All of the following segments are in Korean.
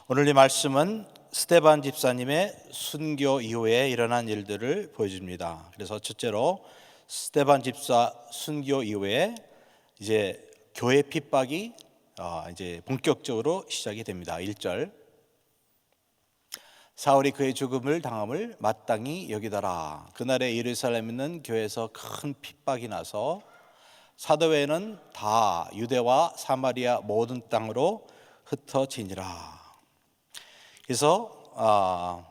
오늘 이 말씀은 스데반 집사님의 순교 이후에 일어난 일들을 보여줍니다. 그래서 첫째로 스데반 집사 순교 이후에 이제 교회 핍박이 이제 본격적으로 시작이 됩니다. 1절, 사울이 그의 죽음을 당함을 마땅히 여기더라. 그날에 예루살렘에 있는 교회에서 큰 핍박이 나서 사도회는 다 유대와 사마리아 모든 땅으로 흩어지니라. 그래서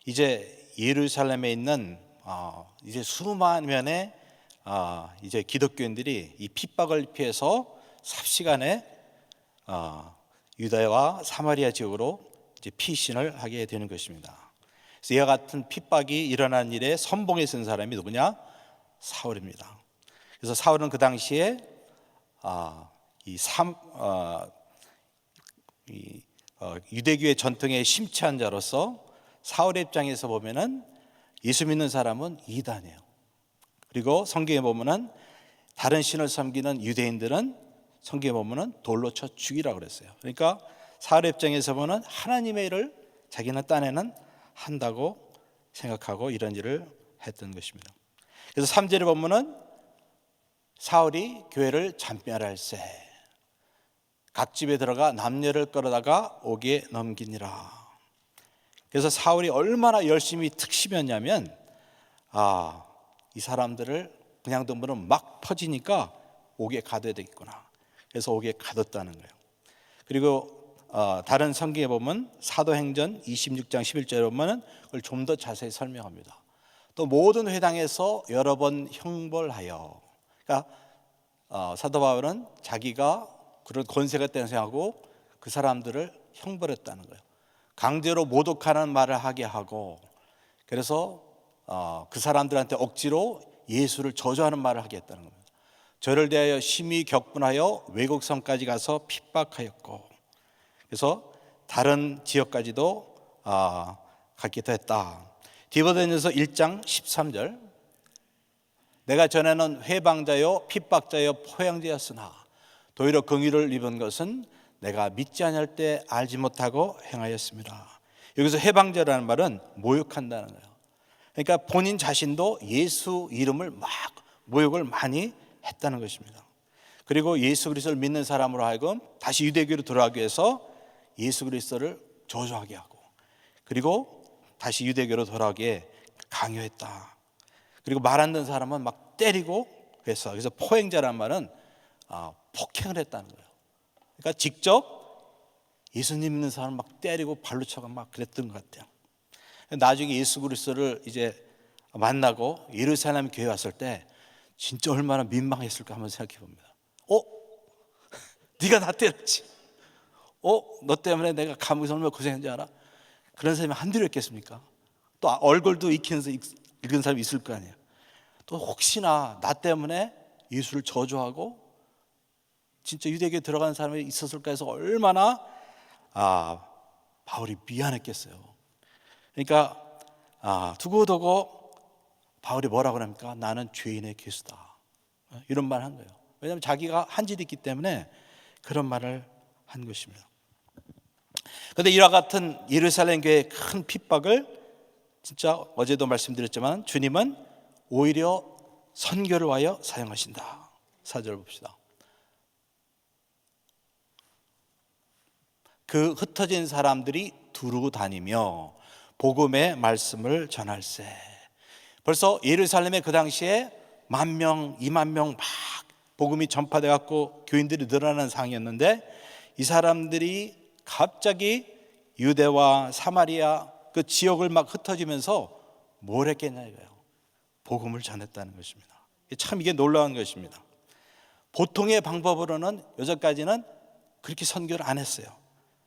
이제 예루살렘에 있는 이제 수많은 이제 기독교인들이 이 핍박을 피해서 삽시간에 유다와 사마리아 지역으로 이제 피신을 하게 되는 것입니다. 그래서 이와 같은 핍박이 일어난 일에 선봉에 쓴 사람이 누구냐? 사울입니다. 그래서 사울은 그 당시에 유대교의 전통에 심취한 자로서 사울의 입장에서 보면은 예수 믿는 사람은 이단이에요. 그리고 성경에 보면은 다른 신을 섬기는 유대인들은 성경에 보면은 돌로 쳐 죽이라고 그랬어요. 그러니까 사울의 입장에서 보면 하나님의 일을 자기는 딴에는 한다고 생각하고 이런 일을 했던 것입니다. 그래서 3절에 보면은 사울이 교회를 잔멸할세 각 집에 들어가 남녀를 끌어다가 옥에 넘기니라. 그래서 사울이 얼마나 열심히 특심이었냐면 이 사람들을 그냥 두면 막 퍼지니까 옥에 가둬야 되겠구나. 그래서 옥에 가뒀다는 거예요. 그리고 다른 성경에 보면 사도행전 26장 11절에 보면 그걸 좀 더 자세히 설명합니다. 또 모든 회당에서 여러 번 형벌하여, 그러니까 사도 바울은 자기가 그런 권세가 있다고 생각하고 그 사람들을 형벌했다는 거예요. 강제로 모독하는 말을 하게 하고, 그래서 그 사람들한테 억지로 예수를 저주하는 말을 하게 했다는 겁니다. 저를 대하여 심히 격분하여 외국 성까지 가서 핍박하였고, 그래서 다른 지역까지도 가기도 했다. 디모데전서 1장 13절, 내가 전에는 회방자요 핍박자요 포양자였으나 도리어 긍휼을 입은 것은 내가 믿지 아니할 때 알지 못하고 행하였습니다. 여기서 해방자라는 말은 모욕한다는 거예요. 그러니까 본인 자신도 예수 이름을 막 모욕을 많이 했다는 것입니다. 그리고 예수 그리스도를 믿는 사람으로 하여금 다시 유대교로 돌아가기 위해서 예수 그리스도를 저주하게 하고, 그리고 다시 유대교로 돌아가게 강요했다. 그리고 말 안 듣는 사람은 막 때리고 했어. 그래서 포행자라는 말은 폭행을 했다는 거예요. 그러니까 직접 예수님 믿는 사람을 막 때리고 발로 차고 막 그랬던 것 같아요. 나중에 예수 그리스도를 이제 만나고 예루살렘 교회 왔을 때 진짜 얼마나 민망했을까 한번 생각해 봅니다. 네가 나 때렸지. 너 때문에 내가 감옥에서 얼마나 고생한지 알아? 그런 사람이 한둘이 있겠습니까? 또 얼굴도 읽은 사람이 있을 거 아니에요. 또 혹시나 나 때문에 예수를 저주하고 진짜 유대교에 들어간 사람이 있었을까 해서 얼마나 바울이 미안했겠어요. 그러니까 두고두고 바울이 뭐라고 합니까? 나는 죄인의 괴수다, 이런 말 한 거예요. 왜냐하면 자기가 한 짓이 있기 때문에 그런 말을 한 것입니다. 그런데 이와 같은 예루살렘 교회의 큰 핍박을 진짜 어제도 말씀드렸지만 주님은 오히려 선교를 위하여 사용하신다. 4절 봅시다. 그 흩어진 사람들이 두루 다니며 복음의 말씀을 전할세. 벌써 예루살렘에 그 당시에 10,000명, 20,000명 막 복음이 전파돼 갖고 교인들이 늘어나는 상황이었는데, 이 사람들이 갑자기 유대와 사마리아 그 지역을 막 흩어지면서 뭘 했겠냐 이거예요. 복음을 전했다는 것입니다. 참 이게 놀라운 것입니다. 보통의 방법으로는 여기까지는 그렇게 선교를 안 했어요.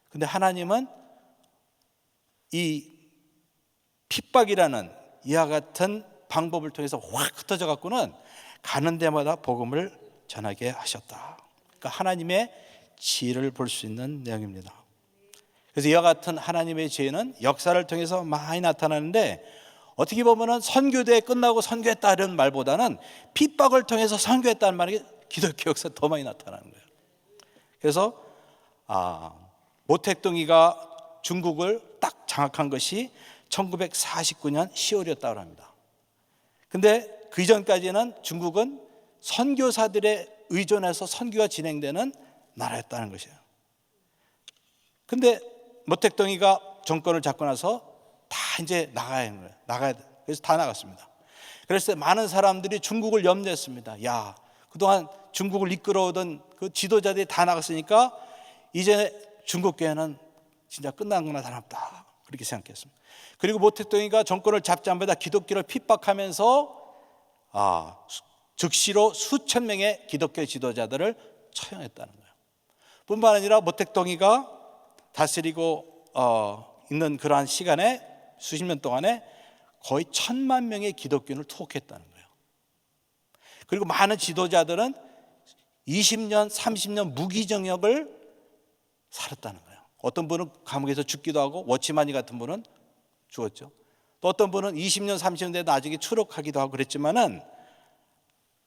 근데 하나님은 이 핍박이라는 이와 같은 방법을 통해서 확 흩어져 갖고는 가는 데마다 복음을 전하게 하셨다. 그러니까 하나님의 지혜를 볼 수 있는 내용입니다. 그래서 이와 같은 하나님의 지혜는 역사를 통해서 많이 나타나는데, 어떻게 보면은 선교대회 끝나고 선교했다 이런 말보다는 핍박을 통해서 선교했다는 말이 기독교 역사에 더 많이 나타나는 거예요. 그래서 모택동이가 중국을 딱 장악한 것이 1949년 10월이었다고 합니다. 근데 그 이전까지는 중국은 선교사들에 의존해서 선교가 진행되는 나라였다는 것이에요. 근데 모택동이가 정권을 잡고 나서 다 이제 나가야 하는 거예요. 나가야 돼. 그래서 다 나갔습니다. 그래서 많은 사람들이 중국을 염려했습니다. 야, 그동안 중국을 이끌어오던 그 지도자들이 다 나갔으니까 이제 중국 교회는 진짜 끝나거나 다름없다, 그렇게 생각했습니다. 그리고 모택동이가 정권을 잡자마자 기독교를 핍박하면서 즉시로 수천 명의 기독교 지도자들을 처형했다는 거예요. 뿐만 아니라 모택동이가 다스리고 있는 그러한 시간에, 수십 년 동안에 거의 1,000만 명의 기독교인을 투옥했다는 거예요. 그리고 많은 지도자들은 20년, 30년 무기징역을 살았다는 거예요. 어떤 분은 감옥에서 죽기도 하고, 워치마니 같은 분은 죽었죠. 또 어떤 분은 20년, 30년 돼 나중에 추록하기도 하고 그랬지만은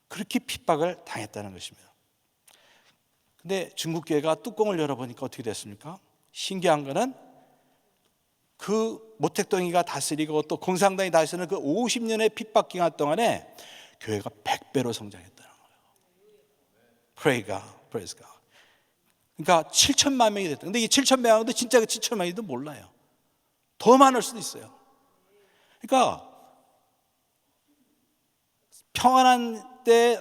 그렇게 핍박을 당했다는 것입니다. 근데 중국 교회가 뚜껑을 열어보니까 어떻게 됐습니까? 신기한 거는 그 모택동이가 다스리고 또 공산당이 다스리는 그 50년의 핍박 기간 동안에 교회가 100배로 성장했다는 거예요. Praise God. 그러니까 7천만 명이 됐다. 근데 이 7천만 명도 진짜 그 7천만 명도 몰라요. 더 많을 수도 있어요. 그러니까 평안한 때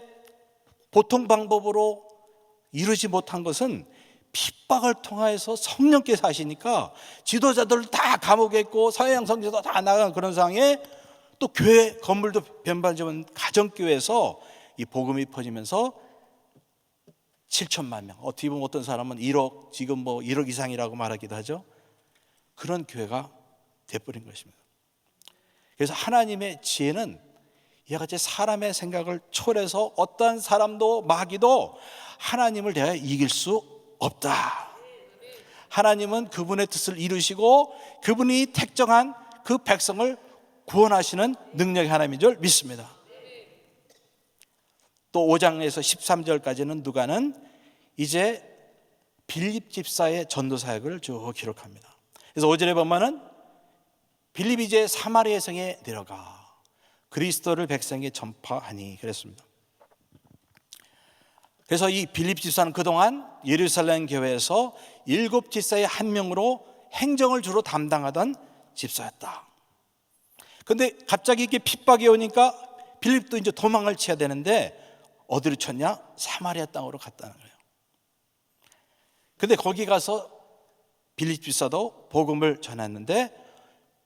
보통 방법으로 이루지 못한 것은 핍박을 통해서 성령께서 하시니까 지도자들 다 감옥에 있고 서양 성지도 다 나간 그런 상황에 또 교회 건물도 변반적인 가정교회에서 이 복음이 퍼지면서 7천만 명, 어떻게 보면 어떤 사람은 1억, 지금 뭐 1억 이상이라고 말하기도 하죠. 그런 교회가 돼버린 것입니다. 그래서 하나님의 지혜는 이와 같이 사람의 생각을 초월해서 어떠한 사람도 마귀도 하나님을 대하여 이길 수 없다. 하나님은 그분의 뜻을 이루시고 그분이 택정한 그 백성을 구원하시는 능력의 하나님인 줄 믿습니다. 또 5장에서 13절까지는 누가는 이제 빌립 집사의 전도 사역을 쭉 기록합니다. 그래서 5절에 보면은 빌립이 이제 사마리아 성에 내려가 그리스도를 백성에게 전파하니 그랬습니다. 그래서 이 빌립 집사는 그동안 예루살렘 교회에서 7 집사의 한 명으로 행정을 주로 담당하던 집사였다. 그런데 갑자기 이렇게 핍박이 오니까 빌립도 이제 도망을 쳐야 되는데 어디로 쳤냐? 사마리아 땅으로 갔다는 거예요. 근데 거기 가서 빌립 집사도 복음을 전했는데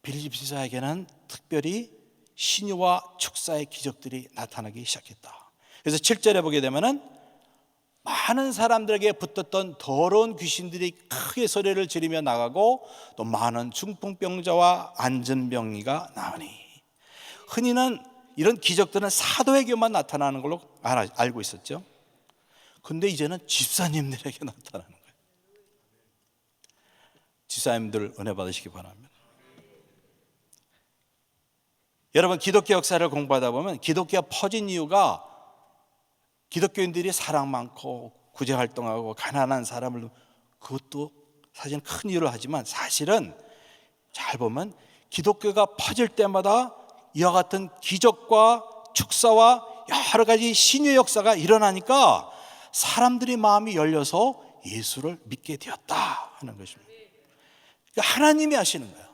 빌립 집사에게는 특별히 신유와 축사의 기적들이 나타나기 시작했다. 그래서 7절에 보게 되면은 많은 사람들에게 붙었던 더러운 귀신들이 크게 소리를 지르며 나가고 또 많은 중풍병자와 안전병이가 나오니, 흔히는 이런 기적들은 사도에게만 나타나는 걸로 알고 있었죠. 근데 이제는 집사님들에게 나타나는 거예요. 집사님들 은혜 받으시기 바랍니다. 여러분, 기독교 역사를 공부하다 보면 기독교가 퍼진 이유가 기독교인들이 사랑 많고 구제활동하고 가난한 사람을, 그것도 사실 큰 이유를 하지만 사실은 잘 보면 기독교가 퍼질 때마다 이와 같은 기적과 축사와 여러 가지 신의 역사가 일어나니까 사람들이 마음이 열려서 예수를 믿게 되었다 하는 것입니다. 그러니까 하나님이 하시는 거예요.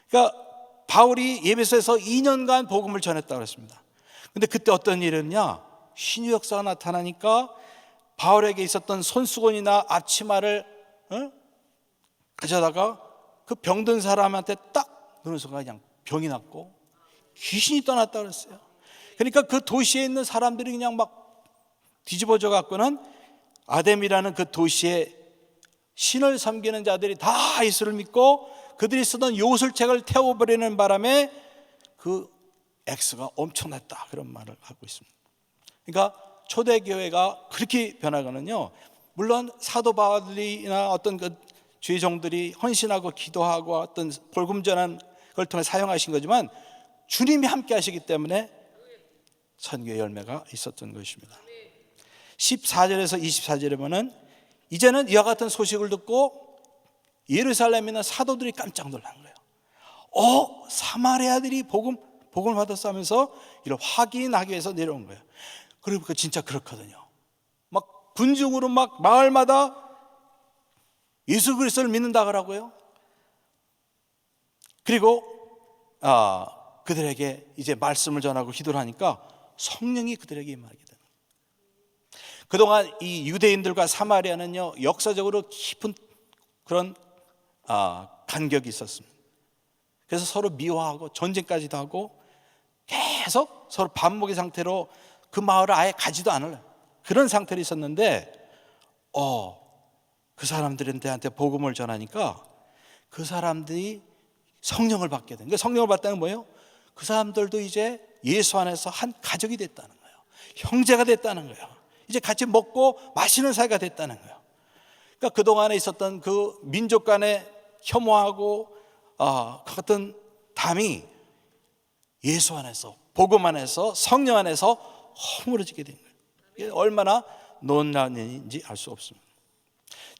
그러니까 바울이 에베소에서 2년간 복음을 전했다고 그랬습니다. 근데 그때 어떤 일이 있냐? 신의 역사가 나타나니까 바울에게 있었던 손수건이나 앞치마를 가져다가 그 병든 사람한테 딱 넣는 순간 그냥 병이 났고 귀신이 떠났다고 그랬어요. 그러니까 그 도시에 있는 사람들이 그냥 막 뒤집어져 갖고는 아뎀이라는 그 도시에 신을 섬기는 자들이 다 예수를 믿고 그들이 쓰던 요술책을 태워버리는 바람에 그 액수가 엄청났다, 그런 말을 하고 있습니다. 그러니까 초대교회가 그렇게 변하거든요. 물론 사도 바울이나 어떤 그 주의 종들이 헌신하고 기도하고 어떤 복음전한 걸 통해 사용하신 거지만 주님이 함께 하시기 때문에 선교의 열매가 있었던 것입니다. 14절에서 24절에 보면 이제는 이와 같은 소식을 듣고 예루살렘에 있는 사도들이 깜짝 놀란 거예요. 사마리아들이 복음을 받았어 하면서 이런 확인하기 위해서 내려온 거예요. 그리고 진짜 그렇거든요. 막 군중으로 막 마을마다 예수 그리스도를 믿는다 그러고요. 그리고 그들에게 이제 말씀을 전하고 기도를 하니까 성령이 그들에게 임하게 되는 거예요. 그동안 이 유대인들과 사마리아는요, 역사적으로 깊은 그런 간격이 있었습니다. 그래서 서로 미워하고 전쟁까지도 하고 계속 서로 반목의 상태로 그 마을을 아예 가지도 않을 그런 상태로 있었는데 그 사람들한테 복음을 전하니까 그 사람들이 성령을 받게 된 거예요. 성령을 받다는 건 뭐예요? 그 사람들도 이제 예수 안에서 한 가족이 됐다는 거예요. 형제가 됐다는 거예요. 이제 같이 먹고 마시는 사이가 됐다는 거예요. 그러니까 그동안에 있었던 그 민족 간의 혐오하고 같은 담이 예수 안에서, 복음 안에서, 성령 안에서 허물어지게 된 거예요. 이게 얼마나 놀라운 일인지 알 수 없습니다.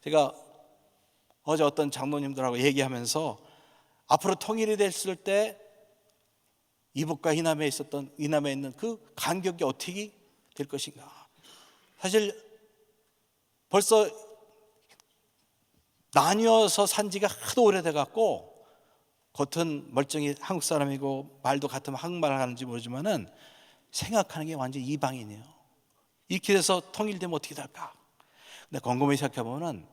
제가 어제 어떤 장로님들하고 얘기하면서 앞으로 통일이 됐을 때 이북과 이남에 있는 그 간격이 어떻게 될 것인가. 사실 벌써 나뉘어서 산 지가 하도 오래돼 갖고 겉은 멀쩡히 한국 사람이고 말도 같으면 한국말을 하는지 모르지만은 생각하는 게 완전 이방인이에요. 이렇게 돼서 통일되면 어떻게 될까? 근데 곰곰이 생각해보면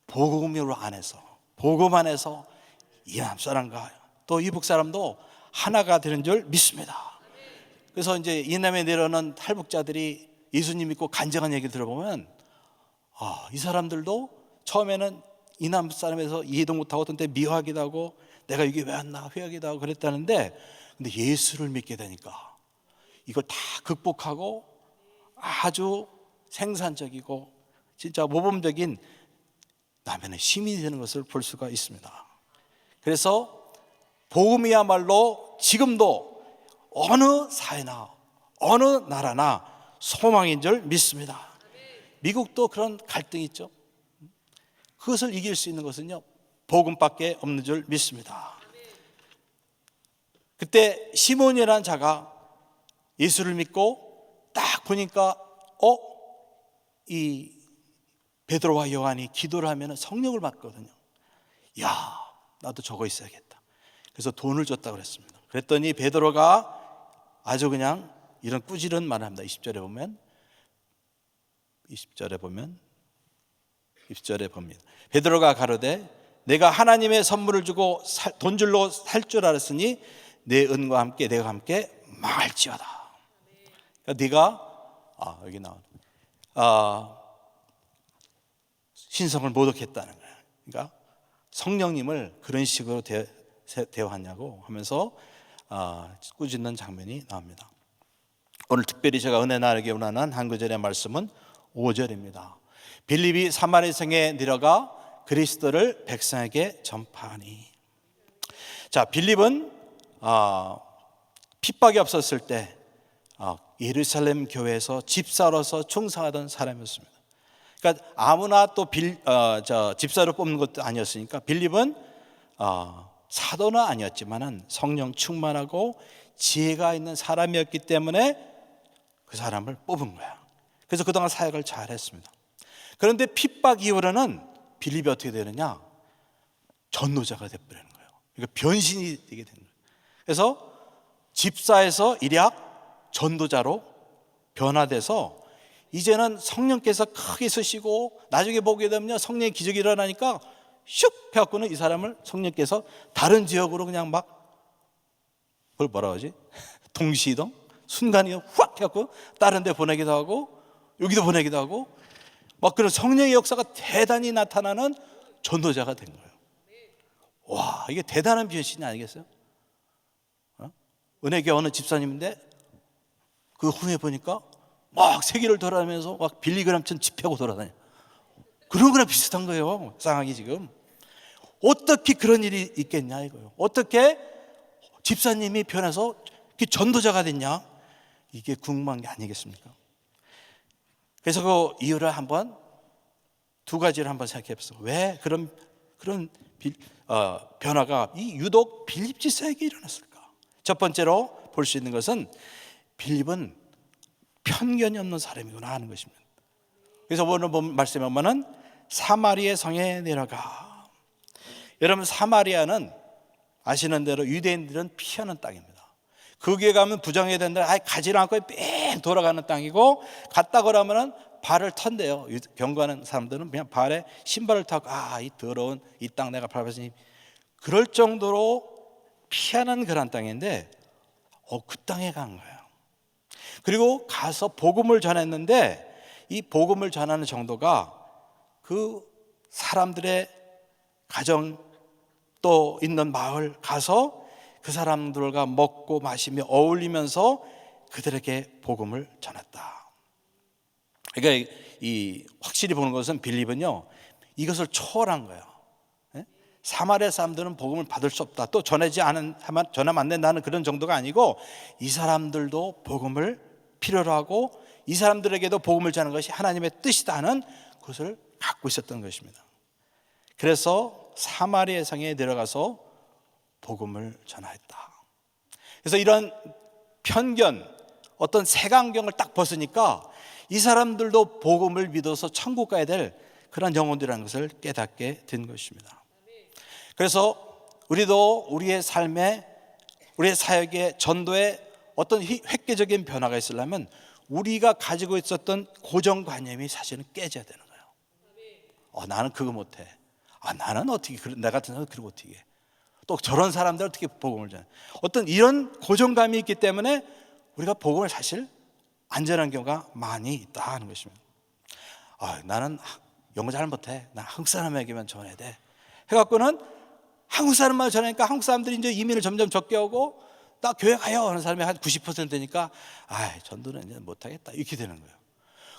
복음으로 안에서, 복음 안에서 이남 사람과 또 이북 사람도 하나가 되는 줄 믿습니다. 그래서 이제 이남에 내려오는 탈북자들이 예수님 믿고 간증한 얘기를 들어보면 이 사람들도 처음에는 이남 사람에서 이해도 못하고 어떤 때 미워하기도 하고 내가 여기 왜 왔나 회하기도 하고 그랬다는데, 근데 예수를 믿게 되니까 이걸 다 극복하고 아주 생산적이고 진짜 모범적인 남편의 시민이 되는 것을 볼 수가 있습니다. 그래서 복음이야말로 지금도 어느 사회나 어느 나라나 소망인 줄 믿습니다. 미국도 그런 갈등이 있죠. 그것을 이길 수 있는 것은요, 복음밖에 없는 줄 믿습니다. 그때 시몬이라는 자가 예수를 믿고 딱 보니까 이 베드로와 요한이 기도를 하면 성령을 받거든요. 야, 나도 저거 있어야겠다. 그래서 돈을 줬다고 그랬습니다. 그랬더니 베드로가 아주 그냥 이런 꾸짖은 말을 합니다. 20절에 보면 베드로가 가로되 내가 하나님의 선물을 주고 돈줄로 살 줄 알았으니 내 은과 함께 내가 함께 망할지어다. 그러니까 네가 여기 나온 신성을 모독했다는 거예요. 그러니까 성령님을 그런 식으로 대화하냐고 하면서 꾸짖는 장면이 나옵니다. 오늘 특별히 제가 은혜 나누기 원하는 한 구절의 말씀은 5절입니다. 빌립이 사마리아 성에 내려가 그리스도를 백성에게 전파하니. 자, 빌립은 핍박이 없었을 때 예루살렘 교회에서 집사로서 충성하던 사람이었습니다. 그러니까 아무나 또 집사로 뽑는 것도 아니었으니까 빌립은 사도는 아니었지만은 성령 충만하고 지혜가 있는 사람이었기 때문에 그 사람을 뽑은 거야. 그래서 그동안 사역을 잘했습니다. 그런데 핍박 이후로는 빌립이 어떻게 되느냐? 전도자가 되어버리는 거예요. 그러니까 변신이 되게 된 거예요. 그래서 집사에서 일약 전도자로 변화돼서 이제는 성령께서 크게 쓰시고 나중에 보게 되면 성령의 기적이 일어나니까 슉 해갖고는 이 사람을 성령께서 다른 지역으로 그냥 막 그걸 뭐라 하지? 동시이동? 순간이 확 해갖고 다른 데 보내기도 하고 여기도 보내기도 하고 막 그런 성령의 역사가 대단히 나타나는 전도자가 된 거예요. 와, 이게 대단한 변신이 아니겠어요? 은혜교회 어느 집사님인데 그 후에 보니까 막 세계를 돌아다니면서 막 빌리그램처럼 집회하고 돌아다녀. 그런 거랑 비슷한 거예요. 상황이 지금. 어떻게 그런 일이 있겠냐 이거예요. 어떻게 집사님이 변해서 전도자가 됐냐? 이게 궁금한 게 아니겠습니까? 그래서 그 이유를 두 가지를 한번 생각해 보세요. 왜 그런 그런 변화가 이 유독 빌립 지사에게 일어났을까? 첫 번째로 볼 수 있는 것은 빌립은 편견이 없는 사람이구나 하는 것입니다. 그래서 오늘 본 말씀에 보면은 사마리아 성에 내려가. 여러분, 사마리아는 아시는 대로 유대인들은 피하는 땅입니다. 거기에 가면 부정해야 된다. 아예 가지를 않고 뺑 돌아가는 땅이고, 갔다 그러면은 발을 턴대요. 경고하는 사람들은 그냥 발에 신발을 타고 이 더러운 이 땅 내가 밟았으니, 그럴 정도로 피하는 그런 땅인데 그 땅에 간 거예요. 그리고 가서 복음을 전했는데 이 복음을 전하는 정도가 그 사람들의 가정 또 있는 마을 가서 그 사람들과 먹고 마시며 어울리면서 그들에게 복음을 전했다. 그러니까 이 확실히 보는 것은 빌립은요, 이것을 초월한 거예요. 사마리아 사람들은 복음을 받을 수 없다, 또 전하면 안 된다는 그런 정도가 아니고, 이 사람들도 복음을 필요로 하고 이 사람들에게도 복음을 전하는 것이 하나님의 뜻이다는 것을 갖고 있었던 것입니다. 그래서 사마리아 성에 내려가서 복음을 전하였다. 그래서 이런 편견, 어떤 색안경을 딱 벗으니까 이 사람들도 복음을 믿어서 천국 가야 될 그런 영혼들이라는 것을 깨닫게 된 것입니다. 그래서 우리도 우리의 삶에, 우리의 사역에, 전도에 어떤 획기적인 변화가 있으려면 우리가 가지고 있었던 고정관념이 사실은 깨져야 되는 거예요. 나는 그거 못해. 나는 어떻게, 나 같은 사람은 그러고 어떻게 해. 또 저런 사람들 어떻게 복음을 전해. 어떤 이런 고정감이 있기 때문에 우리가 복음을 사실 안 전하는 경우가 많이 있다 하는 것입니다. 나는 영어 잘 못해. 나 한국 사람에게만 전해야 돼. 해갖고는 한국 사람만 전하니까 한국 사람들이 이제 이민을 점점 적게 오고, 나 교회 가요 하는 사람이 한 90% 되니까 전도는 이제 못하겠다 이렇게 되는 거예요.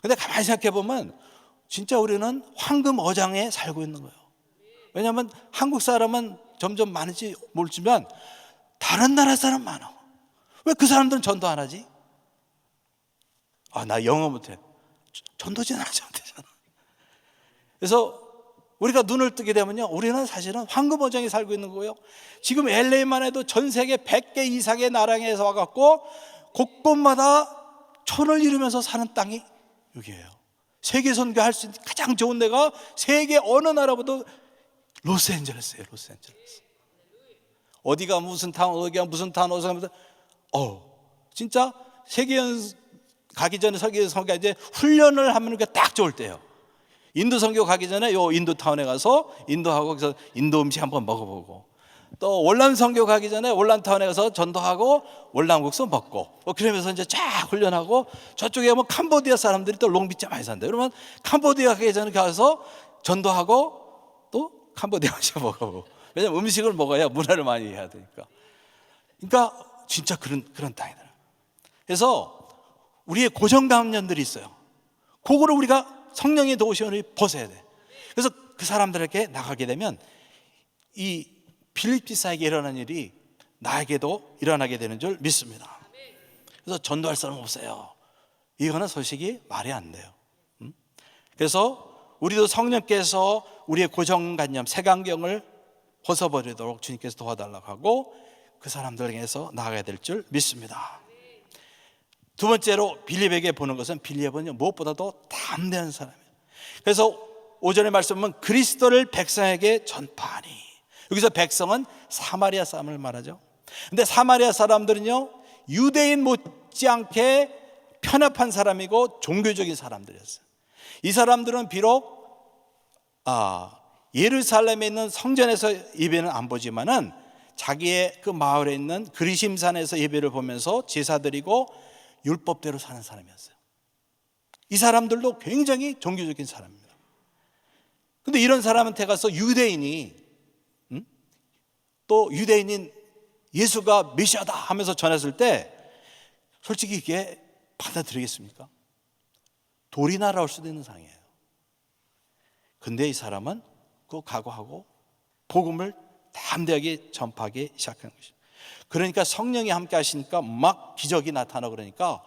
근데 가만히 생각해 보면 진짜 우리는 황금 어장에 살고 있는 거예요. 왜냐하면 한국 사람은 점점 많은지 모르지만 다른 나라 사람 많아. 왜 그 사람들은 전도 안 하지? 나 영어 못해. 전도진 하지 않잖아. 그래서 우리가 눈을 뜨게 되면요, 우리는 사실은 황금어장에 살고 있는 거예요. 지금 LA만 해도 전 세계 100개 이상의 나라에서 와갖고 곳곳마다 촌을 이루면서 사는 땅이 여기예요. 세계 선교할 수 있는 가장 좋은 데가 세계 어느 나라보다 로스앤젤레스예요. 로스앤젤레스. 어디가 무슨 타운, 어디가 무슨 타운, 어디가 무슨, 진짜 세계연 가기 전에 세계 선교 이제 훈련을 하면 딱 좋을 때예요. 인도 선교 가기 전에 요 인도 타운에 가서 인도하고, 그래서 인도 음식 한번 먹어보고, 또 월남 선교 가기 전에 월남 타운에 가서 전도하고 월남국수 먹고, 그러면서 이제 쫙 훈련하고, 저쪽에 캄보디아 사람들이 또 롱비치 많이 산대요. 그러면 캄보디아 가기 전에 가서 전도하고 또 캄보디아 음식 먹어보고, 왜냐면 음식을 먹어야 문화를 많이 해야 되니까. 그러니까 진짜 그런 땅이다. 그래서 우리의 고정관념들이 있어요. 그거를 우리가 성령의 도우심을 벗어야 돼. 그래서 그 사람들에게 나가게 되면 이 빌립 지사에게 일어난 일이 나에게도 일어나게 되는 줄 믿습니다. 그래서 전도할 사람 없어요. 이거는 소식이 말이 안 돼요. 그래서 우리도 성령께서 우리의 고정관념, 색안경을 벗어버리도록 주님께서 도와달라고 하고 그 사람들에게서 나가야 될 줄 믿습니다. 두 번째로 빌립에게 보는 것은, 빌립은 무엇보다도 담대한 사람이에요. 그래서 오전에 말씀은 그리스도를 백성에게 전파하니, 여기서 백성은 사마리아 사람을 말하죠. 근데 사마리아 사람들은요, 유대인 못지않게 편협한 사람이고 종교적인 사람들이었어요. 이 사람들은 비록 예루살렘에 있는 성전에서 예배는 안 보지만은 자기의 그 마을에 있는 그리심산에서 예배를 보면서 제사 드리고 율법대로 사는 사람이었어요. 이 사람들도 굉장히 종교적인 사람입니다. 근데 이런 사람한테 가서 유대인이 또 유대인인 예수가 메시아다 하면서 전했을 때 솔직히 이게 받아들이겠습니까? 돌이 날아올 수도 있는 상황이에요. 근데 이 사람은 그거 각오하고 복음을 담대하게 전파하기 시작한 것이죠. 그러니까 성령이 함께 하시니까 막 기적이 나타나고, 그러니까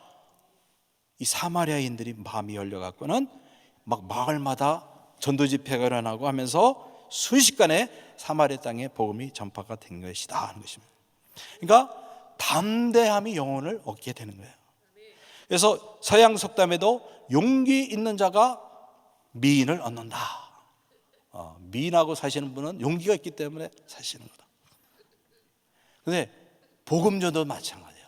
이 사마리아인들이 마음이 열려갖고는 막 마을마다 전도 집회가 일어나고 하면서 순식간에 사마리아 땅에 복음이 전파가 된 것이다 하는 것입니다. 그러니까 담대함이 영혼을 얻게 되는 거예요. 그래서 서양 속담에도 용기 있는 자가 미인을 얻는다. 미인하고 사시는 분은 용기가 있기 때문에 사시는 거다. 그런데 복음전도 마찬가지예요.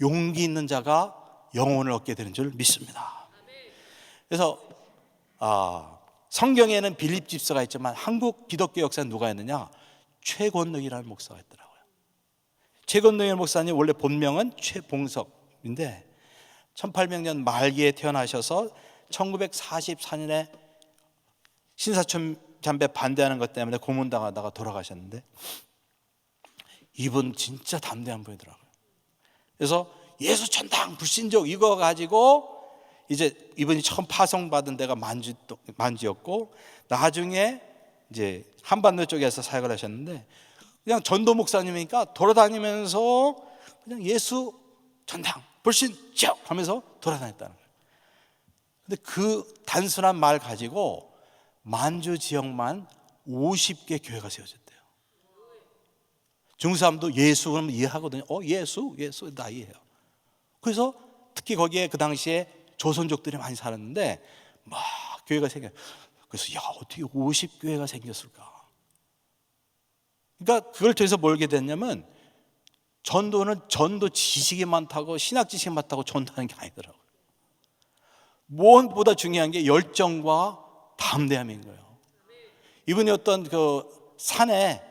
용기 있는 자가 영혼을 얻게 되는 줄 믿습니다. 그래서 성경에는 빌립 집사가 있지만 한국 기독교 역사는 누가 있느냐? 최권능이라는 목사가 있더라고요. 최권능 목사님 원래 본명은 최봉석인데 1800년 말기에 태어나셔서 1944년에 신사춘 담배 반대하는 것 때문에 고문당하다가 돌아가셨는데 이분 진짜 담대한 분이더라고요. 그래서 예수 천당 불신족 이거 가지고 이제 이분이 처음 파송받은 데가 만주였고 나중에 이제 한반도 쪽에서 사역을 하셨는데 그냥 전도 목사님이니까 돌아다니면서 그냥 예수 천당 불신족 하면서 돌아다녔다는 거예요. 근데 그 단순한 말 가지고 만주 지역만 50개 교회가 세워졌대요. 중국 사람도 예수 그러면 이해하거든요. 예수 나 이해해요. 그래서 특히 거기에 그 당시에 조선족들이 많이 살았는데 막 교회가 생겨요. 그래서 어떻게 50교회가 생겼을까? 그러니까 그걸 통해서 뭘게 됐냐면 전도는 전도 지식이 많다고 신학 지식이 많다고 전도하는 게 아니더라고요. 무엇보다 중요한 게 열정과 담대함인 거예요. 이분이 어떤 그 산에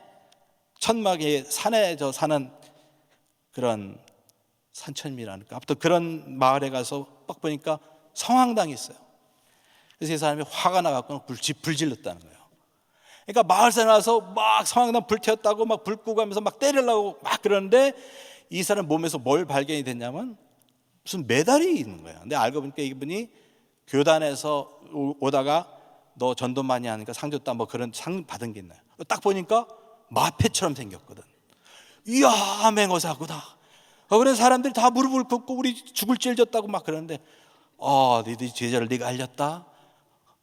천막에 산에 사는 그런 산천미라니까 아무튼 그런 마을에 가서 딱 보니까 성황당이 있어요. 그래서 이 사람이 화가 나갖고 불 질렀다는 거예요. 그러니까 마을에 나와서 막 성황당 불태웠다고 막 불 끄고 하면서 막 때리려고 막 그러는데 이 사람 몸에서 뭘 발견이 됐냐면 무슨 메달이 있는 거예요. 근데 알고 보니까 이분이 교단에서 오다가 너 전도 많이 하니까 상 줬다 뭐 그런 상 받은 게 있나요? 딱 보니까 마패처럼 생겼거든. 이야 맹어사구나. 그래서 사람들이 다 무릎을 꿇고 우리 죽을 죄를 졌다고 막 그러는데 너희들이 제자를 네가 알렸다?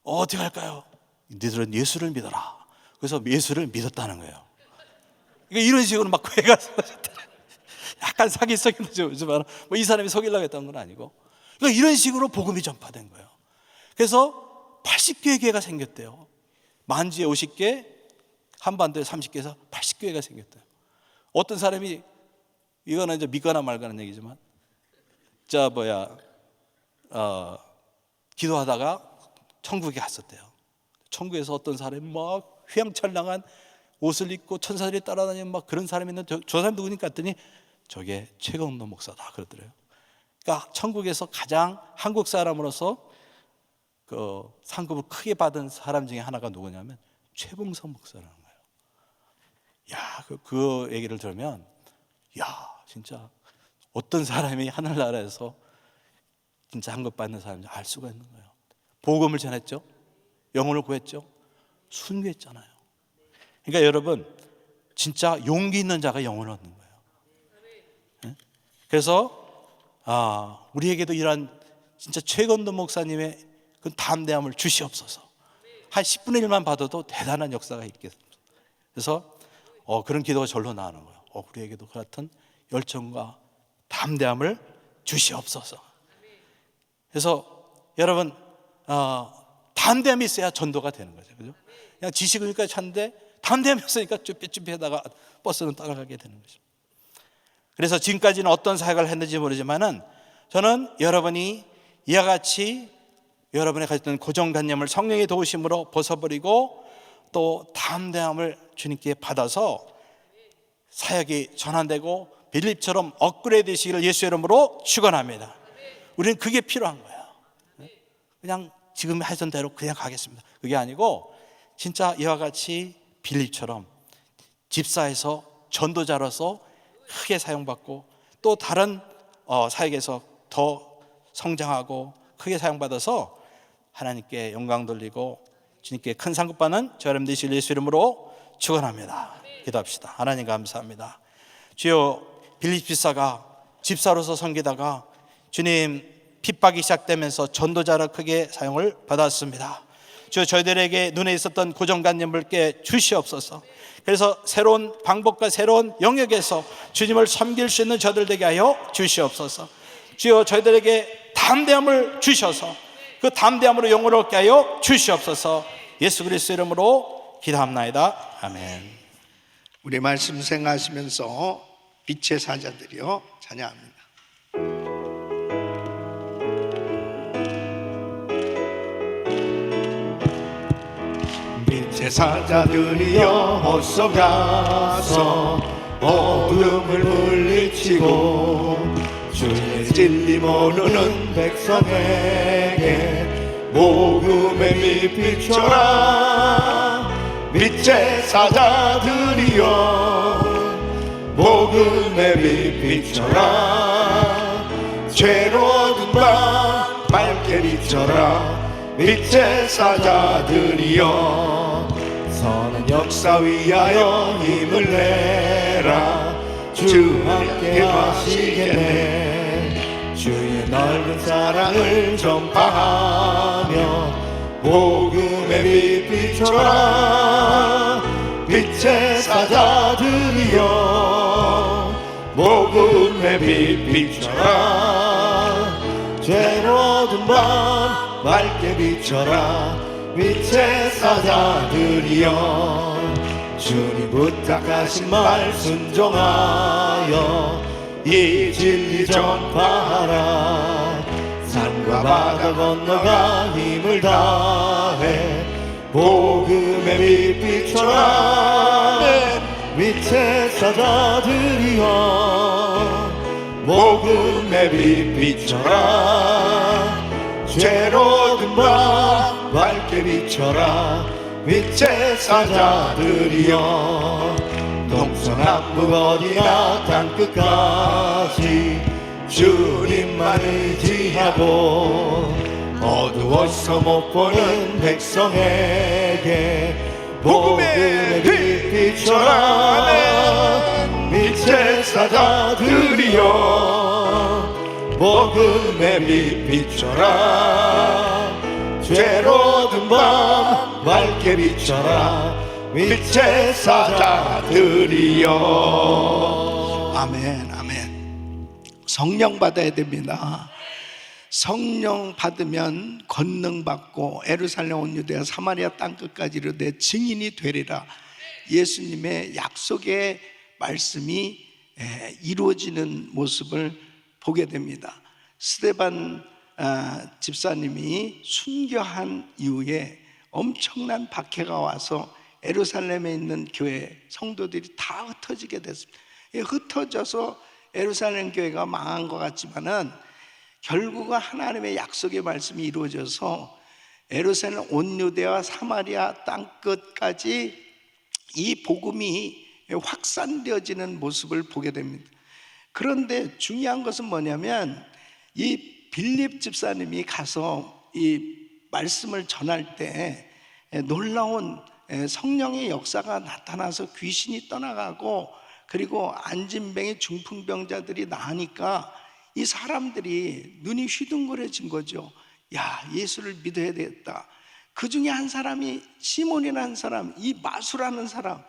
어떻게 할까요? 너희들은 예수를 믿어라. 그래서 예수를 믿었다는 거예요. 그러니까 이런 식으로 막 괴가 쏟아졌다. 약간 사기성이 나지만 뭐 이 사람이 속이려고 했던 건 아니고 그러니까 이런 식으로 복음이 전파된 거예요. 그래서 80개의 교회가 생겼대요. 만주에 50개, 한반도에 30개에서 80교회가 생겼대요. 어떤 사람이 이거는 이제 믿거나 말거나 얘기지만 기도하다가 천국에 갔었대요. 천국에서 어떤 사람이 막 휘황찬란한 옷을 입고 천사들이 따라다니는 막 그런 사람이 있는데 저 사람 누구니까 했더니 저게 최건도 목사다 그러더래요. 그러니까 천국에서 가장 한국 사람으로서 그 상급을 크게 받은 사람 중에 하나가 누구냐면 최봉석 목사라는 거예요. 그 얘기를 들으면 진짜 어떤 사람이 하늘나라에서 진짜 한급 받는 사람인지 알 수가 있는 거예요. 복음을 전했죠. 영혼을 구했죠. 순교했잖아요. 그러니까 여러분 진짜 용기 있는 자가 영혼을 얻는 거예요. 그래서 우리에게도 이러한 진짜 최건도 목사님의 그 담대함을 주시옵소서. 한 10분의 1만 받아도 대단한 역사가 있겠습니다. 그래서 그런 기도가 절로 나오는 거예요. 우리에게도 그 같은 열정과 담대함을 주시옵소서. 그래서 여러분 담대함이 있어야 전도가 되는 거죠. 그죠? 그냥 지식이니까 찾는데 담대함이 없으니까 쭈뼛쭈뼛하다가 버스는 따라가게 되는 거죠. 그래서 지금까지는 어떤 사역을 했는지 모르지만은 저는 여러분이 이와 같이 여러분의 가졌던 고정관념을 성령의 도우심으로 벗어버리고 또 담대함을 주님께 받아서 사역이 전환되고 빌립처럼 업그레이드 되시기를 예수의 이름으로 축원합니다. 우리는 그게 필요한 거예요. 그냥 지금 하던 대로 그냥 가겠습니다. 그게 아니고 진짜 이와 같이 빌립처럼 집사에서 전도자로서 크게 사용받고 또 다른 사역에서 더 성장하고 크게 사용받아서 하나님께 영광 돌리고 주님께 큰 상급 받는 저 여러분 되시길 예수 이름으로 축원합니다. 기도합시다. 하나님 감사합니다. 주여 빌립 집사가 집사로서 섬기다가 주님 핍박이 시작되면서 전도자로 크게 사용을 받았습니다. 주여 저희들에게 눈에 있었던 고정관념을 깨 주시옵소서. 그래서 새로운 방법과 새로운 영역에서 주님을 섬길 수 있는 저들 되게 하여 주시옵소서. 주여 저희들에게 담대함을 주셔서 그 담대함으로 영혼을 얻게 하여 주시옵소서. 예수 그리스도 이름으로 기도합나이다. 아멘. 우리 말씀 생각하시면서 빛의 사자들이여 찬양합니다. 빛의 사자들이여 어서 가서 어둠을 물리치고 주의 진리 모르는 백성에게 복음의 빛 비춰라. 빛의 사자들이여 복음의 빛 비춰라. 죄로운 밤 밝게 비춰라. 빛의 사자들이여 선한 역사 위하여 힘을 내라. 주 함께 하시겠네. 주의 넓은 사랑을 전파하며 복음의 빛 비춰라. 빛의 사자들이여 복음의 빛 비춰라. 죄로운 밤 밝게 비춰라. 빛의 사자들이여 주님 부탁하신 말 순종하여 이 진리 전파하라. 산과 바다 건너가 힘을 다해 복음의 빛 비춰라. 빛의 사자들이여 복음의 빛 비춰라. 죄로운 밤 밝게 비춰라. 빛의 사자들이여 동서남북 어디나 땅끝까지 주님만 의지하고 어두워서 못 보는 백성에게 복음의 빛 비춰라. 빛의 사자들이여 복음의 빛 비춰라. 죄로운 밤 밝게 비춰라. 빛의 사자들이여. 아멘, 아멘. 성령 받아야 됩니다. 성령 받으면 권능 받고 예루살렘 온 유대와 사마리아 땅끝까지 이르되 증인이 되리라. 예수님의 약속의 말씀이 이루어지는 모습을 보게 됩니다. 스데반 집사님이 순교한 이후에 엄청난 박해가 와서 예루살렘에 있는 교회 성도들이 다 흩어지게 됐습니다. 흩어져서 예루살렘 교회가 망한 것 같지만은 결국은 하나님의 약속의 말씀이 이루어져서 예루살렘 온 유대와 사마리아 땅끝까지 이 복음이 확산되어지는 모습을 보게 됩니다. 그런데 중요한 것은 뭐냐면 이 빌립 집사님이 가서 이 말씀을 전할 때 놀라운 성령의 역사가 나타나서 귀신이 떠나가고 그리고 안진병의 중풍병자들이 나으니까 이 사람들이 눈이 휘둥그레진 거죠. 야, 예수를 믿어야 되겠다. 그 중에 한 사람이 시몬이라는 사람, 이 마술하는 사람,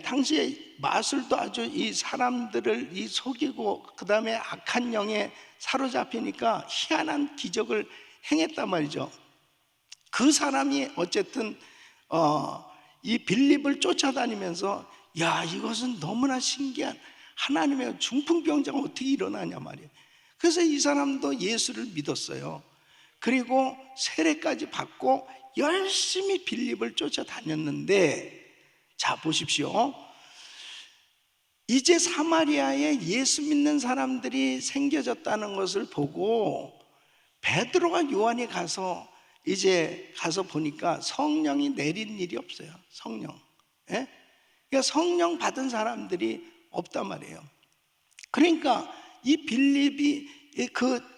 당시에 마술도 아주 이 사람들을 속이고 그 다음에 악한 영에 사로잡히니까 희한한 기적을 행했단 말이죠. 그 사람이 어쨌든 이 빌립을 쫓아다니면서 야, 이것은 너무나 신기한 하나님의 중풍병자가 어떻게 일어나냐 말이에요. 그래서 이 사람도 예수를 믿었어요. 그리고 세례까지 받고 열심히 빌립을 쫓아다녔는데, 자 보십시오. 이제 사마리아에 예수 믿는 사람들이 생겨졌다는 것을 보고 베드로가 요한이 가서 보니까 성령이 내린 일이 없어요. 성령. 그러니까 성령 받은 사람들이 없단 말이에요. 그러니까 이 빌립이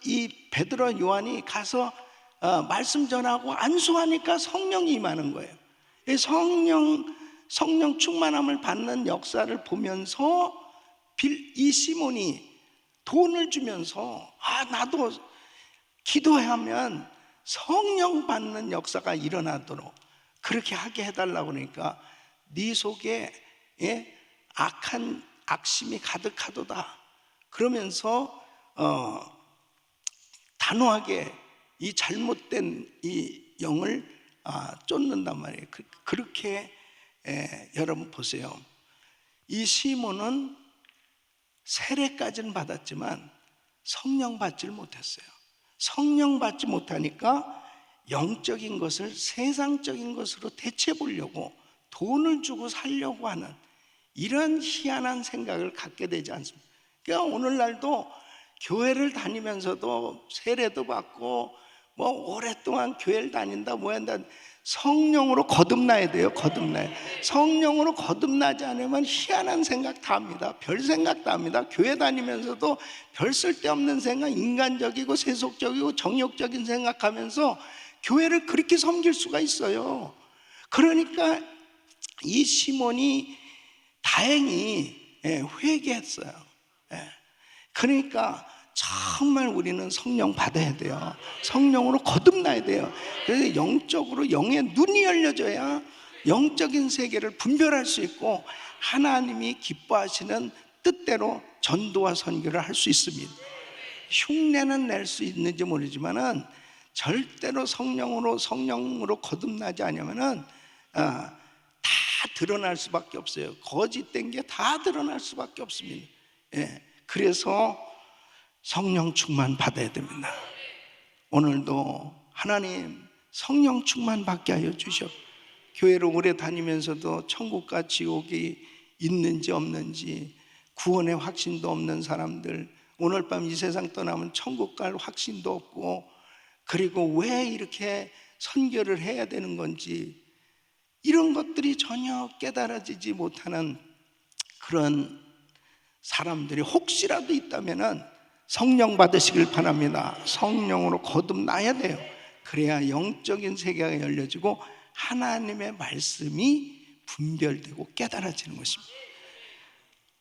이 베드로와 요한이 가서 말씀 전하고 안수하니까 성령이 임하는 거예요. 성령 충만함을 받는 역사를 보면서 이 시몬이 돈을 주면서 나도 기도하면 성령 받는 역사가 일어나도록 그렇게 하게 해달라고 그러니까 네 속에 악한 악심이 가득하도다 그러면서 단호하게 이 잘못된 이 영을 쫓는단 말이에요. 그렇게 여러분 보세요. 이 시몬은 세례까지는 받았지만 성령 받지를 못했어요. 성령 받지 못하니까 영적인 것을 세상적인 것으로 대체 보려고 돈을 주고 살려고 하는 이런 희한한 생각을 갖게 되지 않습니까? 그러니까 오늘날도 교회를 다니면서도 세례도 받고 뭐 오랫동안 교회를 다닌다 뭐 한다 성령으로 거듭나야 돼요. 거듭나야. 성령으로 거듭나지 않으면 희한한 생각 다 합니다. 별 생각 다 합니다. 교회 다니면서도 별 쓸데없는 생각, 인간적이고 세속적이고 정욕적인 생각하면서 교회를 그렇게 섬길 수가 있어요. 그러니까 이 시몬이 다행히 회개했어요. 그러니까 정말 우리는 성령 받아야 돼요. 성령으로 거듭나야 돼요. 그래서 영적으로 영의 눈이 열려져야 영적인 세계를 분별할 수 있고 하나님이 기뻐하시는 뜻대로 전도와 선교를 할 수 있습니다. 흉내는 낼 수 있는지 모르지만은 절대로 성령으로 거듭나지 않으면은 다 드러날 수밖에 없어요. 거짓된 게 다 드러날 수밖에 없습니다. 그래서 성령 충만 받아야 됩니다. 오늘도 하나님 성령 충만 받게 하여 주시옵. 교회를 오래 다니면서도 천국과 지옥이 있는지 없는지 구원의 확신도 없는 사람들, 오늘 밤 이 세상 떠나면 천국 갈 확신도 없고, 그리고 왜 이렇게 선교를 해야 되는 건지 이런 것들이 전혀 깨달아지지 못하는 그런 사람들이 혹시라도 있다면은 성령 받으시길 바랍니다. 성령으로 거듭나야 돼요. 그래야 영적인 세계가 열려지고 하나님의 말씀이 분별되고 깨달아지는 것입니다.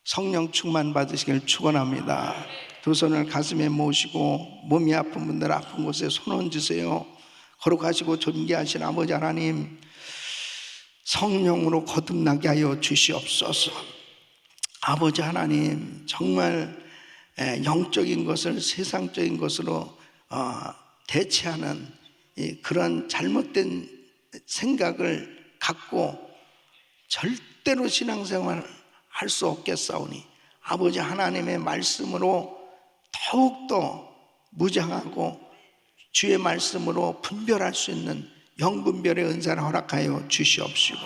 성령 충만 받으시길 축원합니다. 두 손을 가슴에 모시고 몸이 아픈 분들 아픈 곳에 손 얹으세요. 거룩하시고 존귀하신 아버지 하나님, 성령으로 거듭나게 하여 주시옵소서. 아버지 하나님, 정말 영적인 것을 세상적인 것으로 대체하는 그런 잘못된 생각을 갖고 절대로 신앙생활을 할 수 없겠사오니 아버지 하나님의 말씀으로 더욱더 무장하고 주의 말씀으로 분별할 수 있는 영분별의 은사를 허락하여 주시옵시고,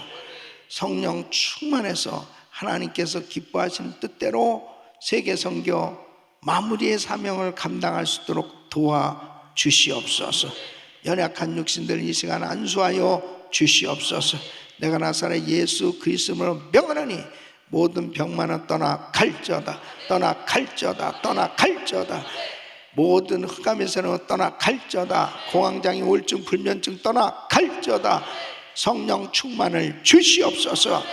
성령 충만해서 하나님께서 기뻐하시는 뜻대로 세계 선교 마무리의 사명을 감당할 수 있도록 도와 주시옵소서. 연약한 육신들 이 시간 안수하여 주시옵소서. 내가 나사렛 예수 그리스도로 명하노니 모든 병만은 떠나 갈지어다. 떠나 갈지어다. 떠나 갈지어다. 모든 흑암에서는 떠나 갈지어다. 공황장애 우울증 불면증 떠나 갈지어다. 성령 충만을 주시옵소서.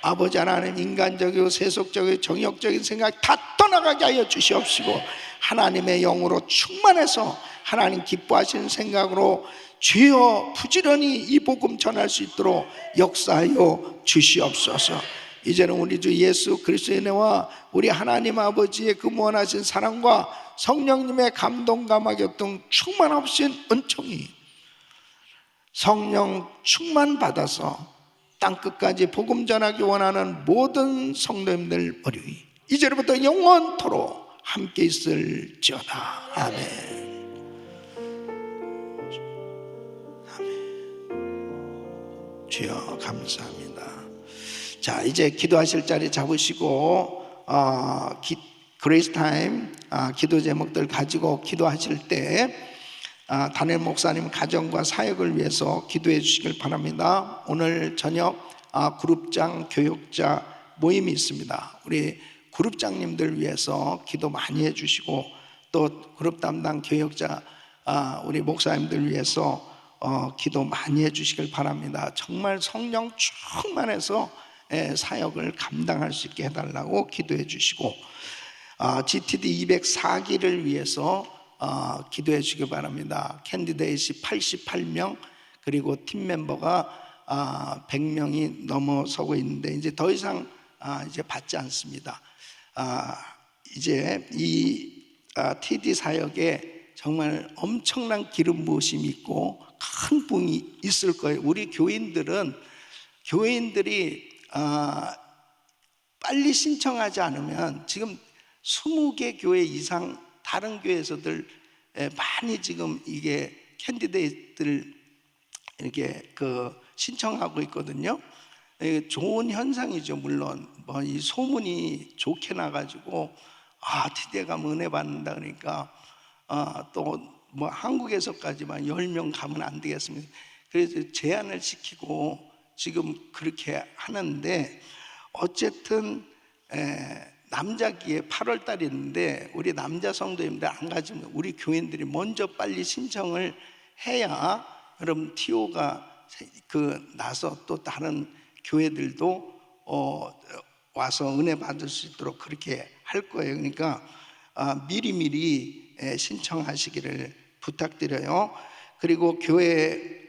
아버지 하나님, 인간적이고 세속적이고 정욕적인 생각 다 떠나가게 하여 주시옵시고, 하나님의 영으로 충만해서 하나님 기뻐하시는 생각으로 주여 부지런히 이 복음 전할 수 있도록 역사하여 주시옵소서. 이제는 우리 주 예수 그리스도의 은혜와 우리 하나님 아버지의 그 무한하신 사랑과 성령님의 감동감화 교통 충만하신 은총이 성령 충만 받아서 땅끝까지 복음 전하기 원하는 모든 성도님들 머리 위 이제부터 영원토록 함께 있을지어다. 아멘. 주여 감사합니다. 자, 이제 기도하실 자리 잡으시고 그레이스 타임 기도 제목들 가지고 기도하실 때 담임 목사님 가정과 사역을 위해서 기도해 주시길 바랍니다. 오늘 저녁 그룹장 교육자 모임이 있습니다. 우리 그룹장님들 위해서 기도 많이 해 주시고, 또 그룹 담당 교육자 우리 목사님들 위해서 기도 많이 해 주시길 바랍니다. 정말 성령 충만해서 사역을 감당할 수 있게 해달라고 기도해 주시고, GTD 204기를 위해서 기도해 주시기 바랍니다. 캔디데이시 88명, 그리고 팀 멤버가 100명이 넘어서고 있는데 이제 더 이상 이제 받지 않습니다. 이제 이 TD 사역에 정말 엄청난 기름 부으심이 있고 큰 부흥이 있을 거예요. 우리 교인들이 빨리 신청하지 않으면 지금 20개 교회 이상 다른 교회에서들 많이 지금 이게 캔디데이트를 이렇게 신청하고 있거든요. 좋은 현상이죠. 물론 뭐 이 소문이 좋게 나가지고 TD에 가면 은혜 받는다 그러니까 또 뭐 한국에서까지만 10명 가면 안 되겠습니까? 그래서 제한을 시키고 지금 그렇게 하는데, 어쨌든 남자기에 8월 달이 있는데 우리 남자 성도님들 안 가지면 우리 교인들이 먼저 빨리 신청을 해야, 그럼 TO가 나서 또 다른 교회들도 와서 은혜 받을 수 있도록 그렇게 할 거예요. 그러니까 미리미리 신청하시기를 부탁드려요. 그리고 교회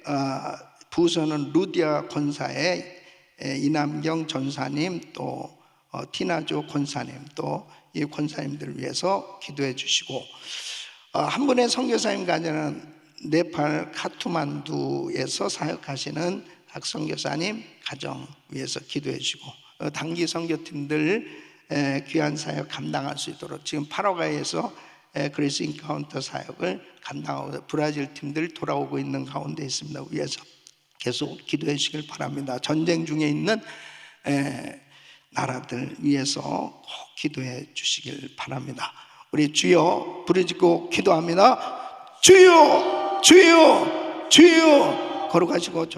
부서는 루디아 권사의 이남경 전사님, 또 티나조 권사님, 또 이 권사님들을 위해서 기도해 주시고, 한 분의 선교사님 가정은 네팔 카투만두에서 사역하시는 박 선교사님 가정 위해서 기도해 주시고, 단기 선교팀들 귀한 사역 감당할 수 있도록 지금 파라과이에서 그리스 인카운터 사역을 감당하고 브라질 팀들 돌아오고 있는 가운데 있습니다. 위해서 계속 기도해 주시길 바랍니다. 전쟁 중에 있는 나라들 위해서 꼭 기도해 주시길 바랍니다. 우리 주여 부르짖고 기도합니다. 주여, 주여, 주여. 걸어가시고